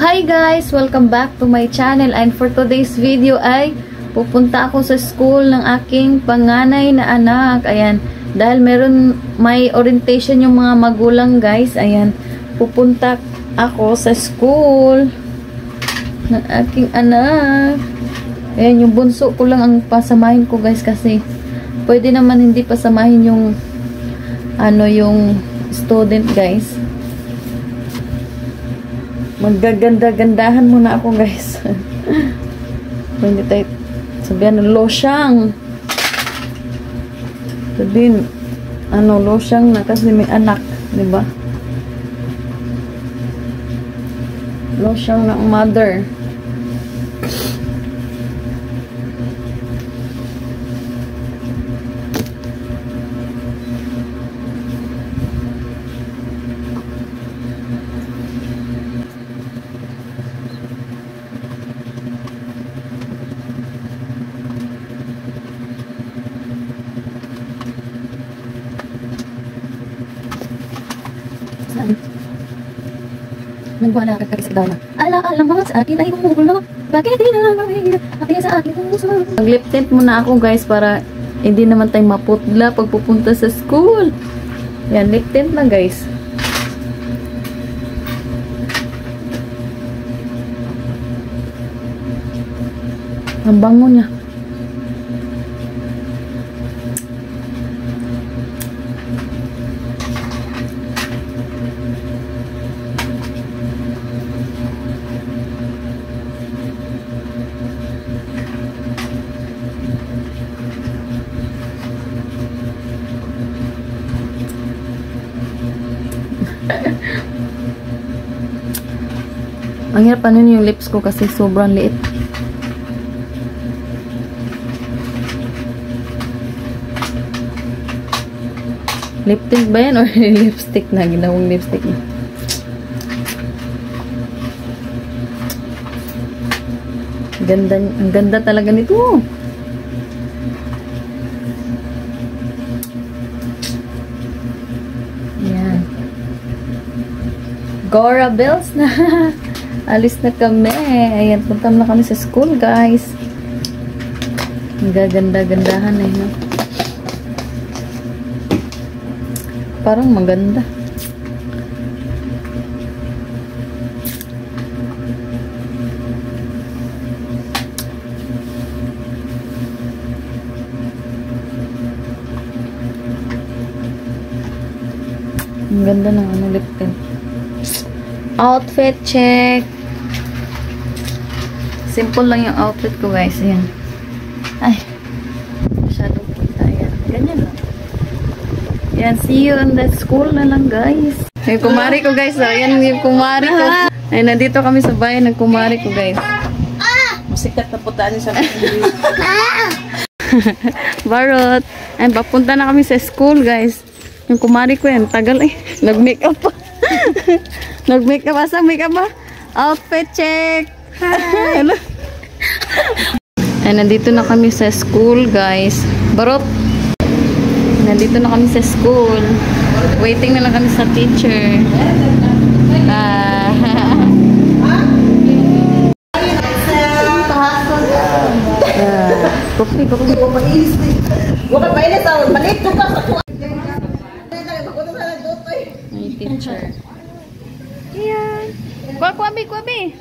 Hi guys! Welcome back to my channel, and for today's video ay pupunta ako sa school ng aking panganay na anak. Ayan, dahil may orientation yung mga magulang guys. Ayan, pupunta ako sa school ng aking anak. Ayan, yung bunso ko lang ang pasamahin ko guys, kasi pwede naman hindi pasamahin yung yung student guys. Maggaganda-gandahan muna ako guys. Hindi tayo sabihan ng losyang. Sabihin losyang na kasi may anak, di ba? Losyang ng mother. Nagwala ka kagisagdana. Alam mo sa akin ay umuulo. Bakit di na lang gawin? Akin sa akin puso. Mag-lip tint muna ako guys, para hindi naman tayo maputla pag pupunta sa school. Yan, lip tint na guys. Ang bango niya. Ang hirap yung lips ko kasi sobrang liit. Lip tint ba yan or lipstick na? Ginawang lipstick na. Ang ganda talaga nito. Yan. Gora bells na. Alis na kami. Ayan, punta na kami sa school, guys. Ang gaganda-gandahan eh, no? Parang maganda. Ang ganda ng lip tint. Outfit check. Simple lang yung outfit ko guys. Ayan. Ay. Masyadong punta. Ayan. Ganyan lang. Ayan. See you in the school na lang guys. Yung kumari ko guys. Ayan yung kumari ko. Ay, nandito kami sa bayan ng kumari ko guys. Musikat na putaan niya sa Barot. Ay, papunta na kami sa school guys. Yung kumari ko yan. Tagal eh. Nag-makeup pa. Nag-makeup. Asa makeup ba? Outfit check. Hi. Ay, nandito na kami sa school guys. Barot. Nandito na kami sa school. Waiting na lang kami sa teacher. Kopi. Bukan mainit tau, manit ka sa kuha. Ay, teacher. Yan. Kwabi.